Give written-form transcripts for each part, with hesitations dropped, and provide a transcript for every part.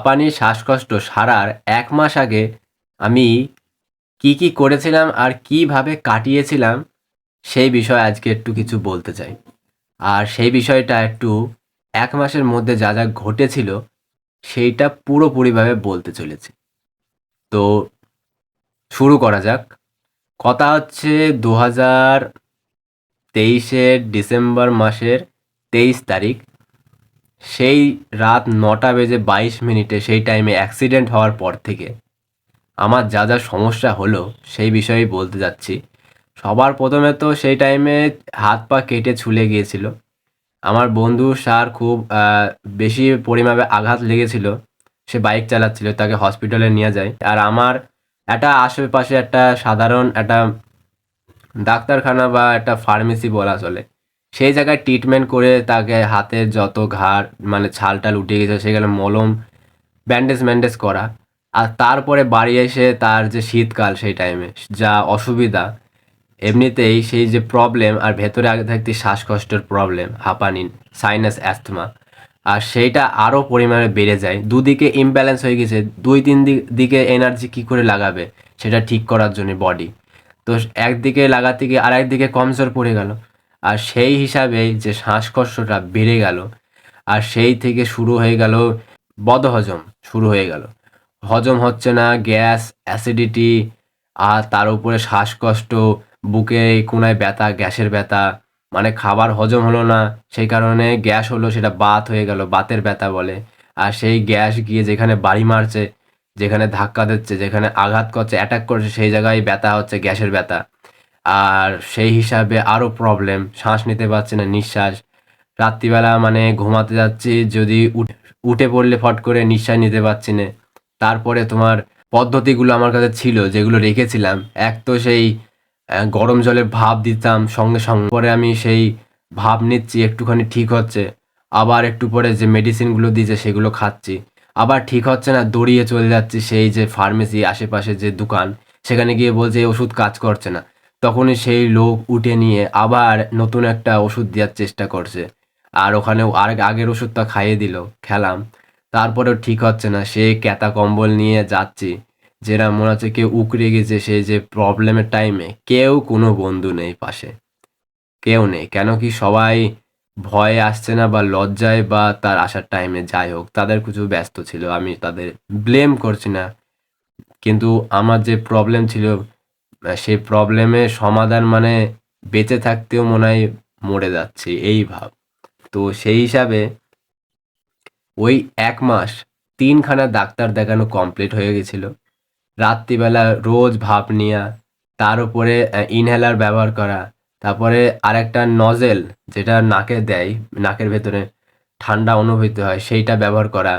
হাঁপানি শ্বাসকষ্ট সারার ১ মাস আগে আমি কি করেছিলাম আর কিভাবে কাটিয়েছিলাম সেই বিষয়ে আজকে একটু কিছু বলতে চাই। আর সেই বিষয়টা একটু ১ মাসের মধ্যে যা ঘটেছিল সেইটা পুরোপুরিভাবে বলতে চলেছি। তো শুরু করা যাক। কথা হচ্ছে ২০২৩-এর ডিসেম্বর মাসের ২৩ তারিখ। সেই রাত ৯টা বেজে ২২ মিনিটে সেই টাইমে অ্যাক্সিডেন্ট হওয়ার পর থেকে আমার যা সমস্যা হলো সেই বিষয়েই বলতে যাচ্ছি। সবার প্রথমে তো সেই টাইমে হাত পা কেটে ছুলে গিয়েছিল। আমার বন্ধু সার খুব বেশি পরিমাণে আঘাত লেগেছিল। সে বাইক চালাচ্ছিল, তাকে হসপিটালে নিয়ে যায়। আর আমার একটা আশেপাশে একটা সাধারণ একটা ডাক্তারখানা বা একটা ফার্মেসি বলা চলে। সেই জায়গায় ট্রিটমেন্ট করে তাকে হাতের যত ঘাড় মানে ছাল-টাল উঠে গেছে সেখানে মলম, ব্যান্ডেজ-ম্যান্ডেজ করা। আর তারপরে বাড়ি এসে তার যে শীতকাল সেই টাইমে যা অসুবিধা, এমনিতেই সেই যে প্রবলেম আর ভেতরে আগে থাকতে শ্বাসকষ্টের প্রবলেম, হাঁপানি, সাইনাস, অ্যাস্থমা আর সেইটা আরও পরিমাণে বেড়ে যায়। দুদিকে ইমব্যালেন্স হয়ে গেছে। ২-৩ দিকে এনার্জি কী করে লাগাবে সেটা ঠিক করার জন্যে বডি। তো একদিকে লাগাতে গিয়ে আরেকদিকে কমজোর পড়ে গেল। আর সেই হিসাবেই যে শ্বাসকষ্টটা বেড়ে গেল আর সেই থেকে শুরু হয়ে গেল বদহজম শুরু হয়ে গেল। হজম হচ্ছে না, গ্যাস, অ্যাসিডিটি আর তার উপরে শ্বাসকষ্ট, বুকে এই কোণায় ব্যথা, গ্যাসের ব্যথা। মানে খাবার হজম হলো না, সেই কারণে গ্যাস হলো, সেটা বাত হয়ে গেল, বাতের ব্যথা বলে। আর সেই গ্যাস গিয়ে যেখানে বাড়ি মারছে, যেখানে ধাক্কা দিচ্ছে, যেখানে আঘাত করছে, অ্যাটাক করছে সেই জায়গায় ব্যথা হচ্ছে, গ্যাসের ব্যথা। আর সেই হিসাবে আরও প্রবলেম, শ্বাস নিতে পারছি না, নিঃশ্বাস। রাত্রিবেলা মানে ঘুমাতে যাচ্ছি, যদি উঠে পড়লে ফট করে নিঃশ্বাস নিতে পারছি না। তারপরে তোমার পদ্ধতিগুলো আমার কাছে ছিল যেগুলো রেখেছিলাম। এক তো সেই গরম জলে ভাপ দিতাম সঙ্গে পরে আমি সেই ভাপ নিচ্ছি, একটুখানি ঠিক হচ্ছে। আবার একটু পরে যে মেডিসিনগুলো দিয়েছে সেগুলো খাচ্ছি। আবার ঠিক হচ্ছে না, দৌড়িয়ে চলে যাচ্ছি সেই যে ফার্মেসি আশেপাশে যে দোকান, সেখানে গিয়ে বলছে এই ওষুধ কাজ করছে না। তখনই সেই লোক উঠে নিয়ে আবার নতুন একটা ওষুধ দেওয়ার চেষ্টা করছে। আর ওখানেও আগের ওষুধটা খাইয়ে দিল, খেলাম। তারপরেও ঠিক হচ্ছে না, সে ক্যাতা কম্বল নিয়ে যাচ্ছি। যেটা মনে হচ্ছে কেউ উকড়ে গেছে সেই যে প্রবলেমের টাইমে। কেউ কোনো বন্ধু নেই পাশে। কেউ নেই। কেন কি সবাই ভয়ে আসছে না বা লজ্জায় বা তার আসার টাইমে যাই হোক তাদের কিছু ব্যস্ত ছিল। আমি তাদের ব্লেম করছি না। কিন্তু আমার যে প্রবলেম ছিল সেই প্রবলেমের সমাধান মানে বেঁচে থাকতেও মনে হয় মরে যাচ্ছি এই ভাব। তো সেই হিসাবে ওই ১ মাস ৩ খানা ডাক্তার দেখানো কমপ্লিট হয়ে গেছিল। রাত্রিবেলা রোজ ভাপ নেয়া, তার উপরে ইনহেলার ব্যবহার করা, তারপরে আরেকটা নজেল যেটা নাকে দেয়, নাকের ভেতরে ঠান্ডা অনুভূতি হয় সেইটা ব্যবহার করা।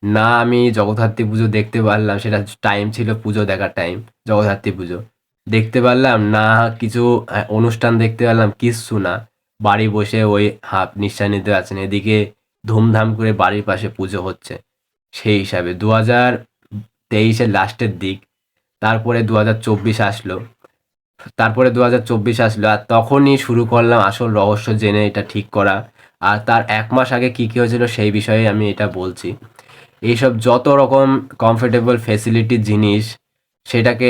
না আমি জগদ্ধাত্রী পুজো দেখতে পারলাম, সেটা টাইম ছিল পুজো দেখার টাইম, জগদ্ধাত্রী পুজো। দেখতে পারলাম না, কিছু অনুষ্ঠান দেখতে পারলাম, কিচ্ছু না। বাড়ি বসে ওই হাফ নিঃশ্বাস নিতে পারছি না। এদিকে ধুমধাম করে বাড়ির পাশে পুজো হচ্ছে। সেই হিসাবে ২০২৩-এর লাস্টের দিক, তারপরে ২০২৪ আসলো। আর তখনই শুরু করলাম আসল রহস্য জেনে এটা ঠিক করা। আর তার ১ মাস আগে কি হয়েছিল সেই বিষয়ে আমি এটা বলছি। এইসব যত রকম কমফোর্টেবল ফেসিলিটি জিনিস সেটাকে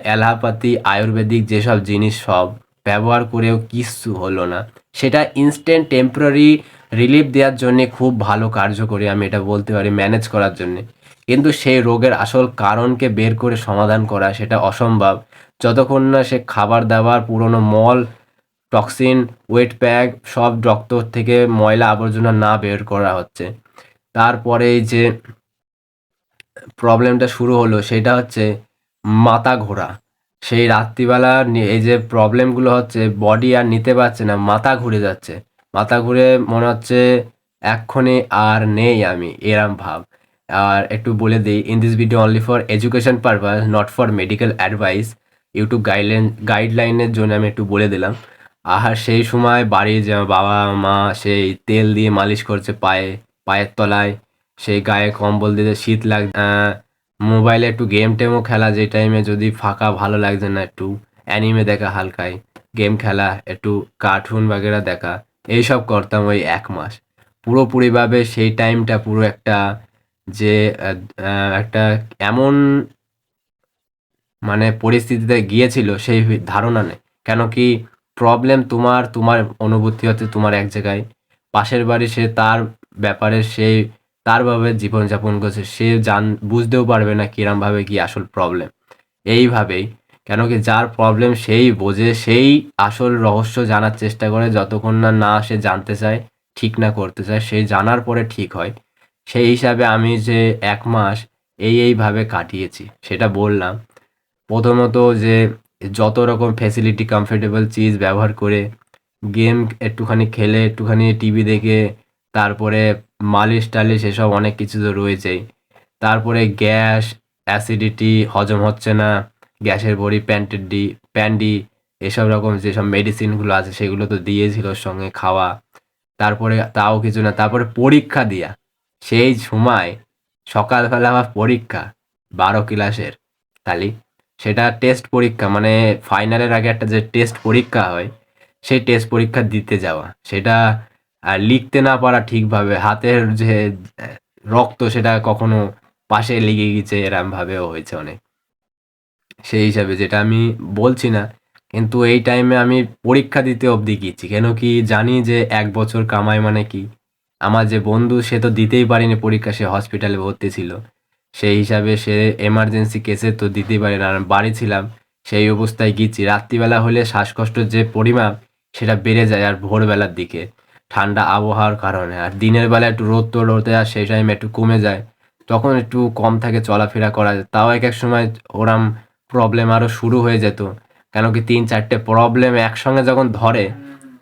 অ্যালোপ্যাথি, আয়ুর্বেদিক যেসব জিনিস সব ব্যবহার করেও কিচ্ছু হলো না। সেটা ইনস্ট্যান্ট টেম্পোরারি রিলিফ দেওয়ার জন্যে খুব ভালো কার্যকরী, আমি এটা বলতে পারি, ম্যানেজ করার জন্যে। কিন্তু সেই রোগের আসল কারণকে বের করে সমাধান করা সেটা অসম্ভব যতক্ষণ না সে খাবার-দাবার, পুরনো মল, টক্সিন, ওয়েট প্যাক সব রক্ত থেকে ময়লা আবর্জনা না বের করা হচ্ছে। তারপরে এই যে প্রবলেমটা শুরু হলো সেটা হচ্ছে মাথা ঘোরা। সেই রাত্রিবেলা এই যে প্রবলেমগুলো হচ্ছে, বডি আর নিতে পারছে না, মাথা ঘুরে যাচ্ছে। মাথা ঘুরে মনে হচ্ছে এক্ষুনি আর নেই আমি, এরম ভাব। আর একটু বলে দেই, in this video only for education purpose, not for medical advice. YouTube গাইডলাইনের জন্য আমি একটু বলে দিলাম। আর সেই সময় বাড়ির যে বাবা-মা সেই তেল দিয়ে মালিশ করছে পায়ের তলায়। সেই গায়ে কম্বল দিতে শীত মোবাইলে একটু গেম-টেমও খেলা, যে টাইমে যদি ফাঁকা ভালো লাগছে না, একটু অ্যানিমে দেখা, হালকায় গেম খেলা, একটু কার্টুন বাগেরা দেখা, এইসব করতাম ওই ১ মাস। পুরোপুরিভাবে সেই টাইমটা পুরো একটা যে একটা এমন মানে পরিস্থিতিতে গিয়েছিল সেই ধারণা নেই। কেন কি প্রবলেম তোমার অনুভূতি হচ্ছে তোমার এক জায়গায়। পাশের বাড়ি সে তার ব্যাপারে সে তার ভাবে জীবনযাপন করছে। সে বুঝতেও পারবে না কিরমভাবে কি আসল প্রবলেম। এইভাবেই কেন কি যার প্রবলেম সেই বোঝে, সেই আসল রহস্য জানার চেষ্টা করে যতক্ষণ না সে জানতে চায়, ঠিক না করতে চায়, সেই জানার পরে ঠিক হয়। সেই হিসাবে আমি যে ১ মাস এইভাবে কাটিয়েছি সেটা বললাম। প্রথমত যে যত রকম ফ্যাসিলিটি কমফোর্টেবল চিজ ব্যবহার করে, গেম একটুখানি খেলে, একটুখানি টিভি দেখে, তারপরে মালিশ-টালিশ এসব অনেক কিছু তো রয়েছেই। তারপরে গ্যাস, অ্যাসিডিটি, হজম হচ্ছে না, গ্যাসের বড়ি, প্যান্ডি এসব রকম যেসব মেডিসিনগুলো আছে সেগুলো তো দিয়েছিল সঙ্গে খাওয়া। তারপরে তাও কিছু না, তারপরে পরীক্ষা দিয়া। সেই সময় সকালবেলা আমার পরীক্ষা ১২ ক্লাসের খালি। সেটা টেস্ট পরীক্ষা মানে ফাইনালের আগে একটা যে টেস্ট পরীক্ষা হয়, সেই টেস্ট পরীক্ষা দিতে যাওয়া। সেটা লিখতে না পারা ঠিকভাবে, হাতের যে রক্ত সেটা কখনো পাশে লেগে গেছে এরমভাবেও হয়েছে অনেক। সেই হিসাবে যেটা আমি বলছি না, কিন্তু এই টাইমে আমি পরীক্ষা দিতে অবধি গিয়েছি। কেন কি জানি যে ১ বছর কামাই মানে কি? আমার যে বন্ধু সে তো দিতেই পারেনি পরীক্ষা, সে হসপিটালে ভর্তি ছিল। সেই হিসাবে সে এমার্জেন্সি কেসে তো দিতেই পারে না। আর বাড়ি ছিলাম, সেই অবস্থায় গিয়েছি। রাত্রিবেলা হলে শ্বাসকষ্টের যে পরিমাপ সেটা বেড়ে যায় আর ভোরবেলার দিকে। ঠান্ডা আবহাওয়ার কারণে। আর দিনের বেলা একটু রোদ-টোদ ওঠে আর সেই টাইমে একটু কমে যায়। তখন একটু কম থাকে চলাফেরা করা যায়। তাও একেক সময় ওরম প্রবলেম আরও শুরু হয়ে যেত। কেন কি ৩-৪টে প্রবলেম একসঙ্গে যখন ধরে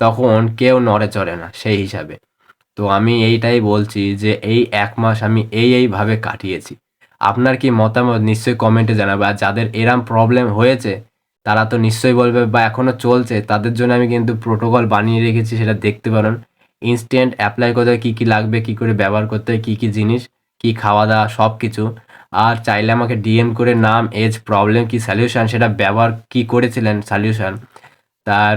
তখন কেউ নড়ে চড়ে না সেই হিসাবে। তো আমি এইটাই বলছি যে এই ১ মাস আমি এইভাবে কাটিয়েছি। আপনার কি মতামত নিশ্চয়ই কমেন্টে জানাবেন। আর যাদের এরম প্রবলেম হয়েছে তারা তো নিশ্চয়ই বলবে বা এখনো চলছে তাদের জন্য আমি কিন্তু প্রোটোকল বানিয়ে রেখেছি, সেটা দেখতে পারেন। ইনস্ট্যান্ট এপ্লাই করতে কি লাগবে, কি করে ব্যবহার করতে হয়, কি জিনিস, কি খাওয়া-দাওয়া সবকিছু। আর চাইলে আমাকে ডিএম করে নাম, এজ, প্রবলেম কি, সলিউশন সেটা ব্যবহার কি করেছিলেন সলিউশন তার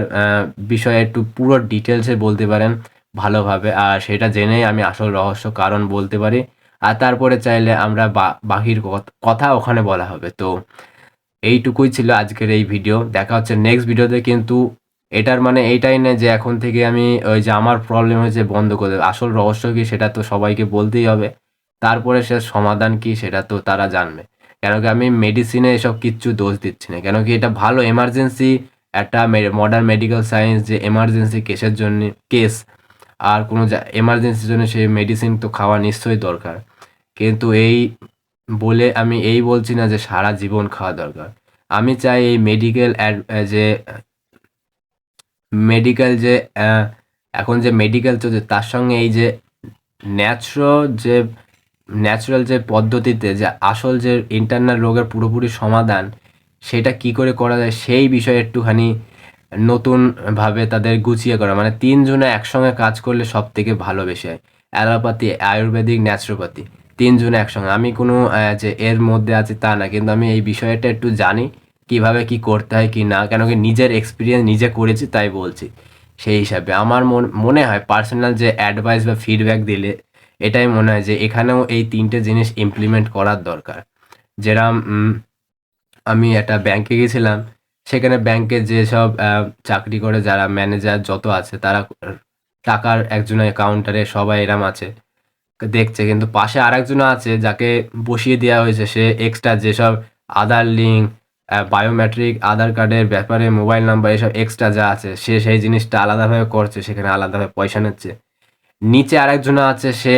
বিষয়ে একটু পুরো ডিটেইলসে বলতে পারেন ভালোভাবে। আর সেটা জেনেই আমি আসল রহস্য কারণ বলতে পারি। আর তারপরে চাইলে আমরা বাকির কথা ওখানে বলা হবে। তো এইটুকুই ছিল আজকের এই ভিডিও। দেখা হচ্ছে নেক্সট ভিডিওতে, কিন্তু এটার মানে এইটাই নয় যে এখন থেকে আমি ওই যে আমার প্রবলেম হয়েছে বন্ধ করে দেব। আসল রহস্য কি সেটা তো সবাইকে বলতেই হবে। তারপরে সে সমাধান কি সেটা তো তারা জানবে। কেন কি আমি মেডিসিনে এসব কিচ্ছু দোষ দিচ্ছি না। কেন কি এটা ভালো এমার্জেন্সি একটা মডার্ন মেডিকেল সায়েন্স যে এমার্জেন্সি কেসের জন্যে আর কোনো এমার্জেন্সির জন্য সেই মেডিসিন তো খাওয়া নিশ্চয়ই দরকার। কিন্তু এই বলে আমি এই বলছি না যে সারা জীবন খাওয়া দরকার। আমি চাই এই যে মেডিকেল যে এখন যে মেডিকেল চলছে তার সঙ্গে এই যে ন্যাচুরো যে ন্যাচারাল যে পদ্ধতিতে যে আসল যে ইন্টারনাল রোগের পুরোপুরি সমাধান সেটা কি করে করা যায় সেই বিষয়ে একটুখানি নতুনভাবে তাদের গুছিয়ে করা। মানে ৩ জনে একসঙ্গে কাজ করলে সবথেকে ভালো বেশি হয়। অ্যালোপ্যাথি, আয়ুর্বেদিক, ন্যাচুরোপ্যাথি ৩ জনে একসঙ্গে। আমি কোনো যে এর মধ্যে আছি তা না। কিন্তু আমি এই বিষয়টা একটু জানি কিভাবে কি করতে হয় কি না। কেন কি নিজের এক্সপেরিয়েন্স নিজে করেছি তাই বলছি। সেই হিসাবে আমার মনে হয় পার্সোনাল যে অ্যাডভাইস বা ফিডব্যাক দিলে এটাই মনে হয় যে এখানেও এই ৩টে জিনিস ইমপ্লিমেন্ট করার দরকার। যেরম আমি একটা ব্যাংকে গেছিলাম, সেখানে ব্যাংকে যেসব চাকরি করে যারা ম্যানেজার যত আছে তারা টাকার একজনের কাউন্টারে সবাই এরম আছে, দেখছে। কিন্তু পাশে আরেকজন আছে যাকে বসিয়ে দেওয়া হয়েছে। সে এক্সট্রা যেসব আধার লিঙ্ক, বায়োমেট্রিক, আধার কার্ডের ব্যাপারে মোবাইল নাম্বার এসব এক্সট্রা যা আছে সে সেই জিনিসটা আলাদাভাবে করছে, সেখানে আলাদাভাবে পয়সা নিচ্ছে। নিচে আরেকজন আছে সে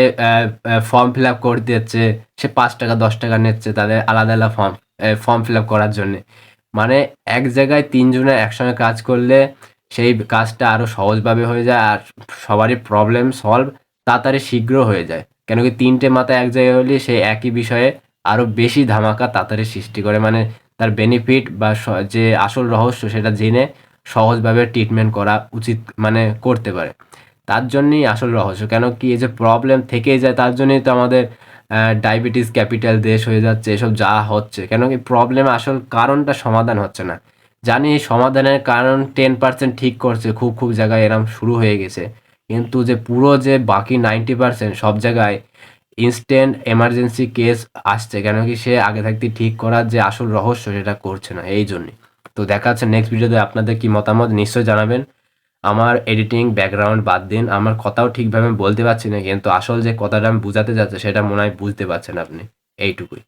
ফর্ম ফিল আপ করে দিচ্ছে, সে ৳৫ ৳১০ নিচ্ছে তাদের আলাদা আলাদা ফর্ম ফিল আপ করার জন্যে। মানে এক জায়গায় ৩ জনের একসঙ্গে কাজ করলে সেই কাজটা আরও সহজভাবে হয়ে যায় আর সবারই প্রবলেম সলভ তাড়াতাড়ি শীঘ্র হয়ে যায়। কেন কি ৩টে মাথা এক জায়গায় হলে সে একই বিষয়ে আরও বেশি ধামাকা তাড়াতাড়ি সৃষ্টি করে। মানে তার বেনিফিট বা যে আসল রহস্য সেটা জেনে সহজভাবে ট্রিটমেন্ট করা উচিত, মানে করতে পারে। তার জন্যই আসল রহস্য। কেন কি এই যে প্রবলেম থেকেই যায় তার জন্যই তো আমাদের ডায়াবেটিস ক্যাপিটাল দেশ হয়ে যাচ্ছে, এসব যা হচ্ছে। কেন কি প্রবলেমের আসল কারণটা সমাধান হচ্ছে না। জানি এই সমাধানের কারণ 10% ঠিক করছে, খুব জায়গায় এরম শুরু হয়ে গেছে। কিন্তু যে পুরো যে বাকি 90% সব জায়গায় ইনস্ট্যান্ট এমার্জেন্সি কেস আসছে, কেন কি সে আগে থাকতে ঠিক করার যে আসল রহস্য সেটা করছে না, এই জন্যই। তো দেখা যাচ্ছে নেক্সট ভিডিওতে। আপনাদের কি মতামত নিশ্চয়ই জানাবেন। আমার এডিটিং ব্যাকগ্রাউন্ড বাদ দিন, আমার কথাও ঠিকভাবে বলতে পারছি না, কিন্তু আসল যে কথাটা আমি বুঝাতে যাচ্ছি সেটা মনে হয় বুঝতে পারছেন আপনি। এইটুকুই।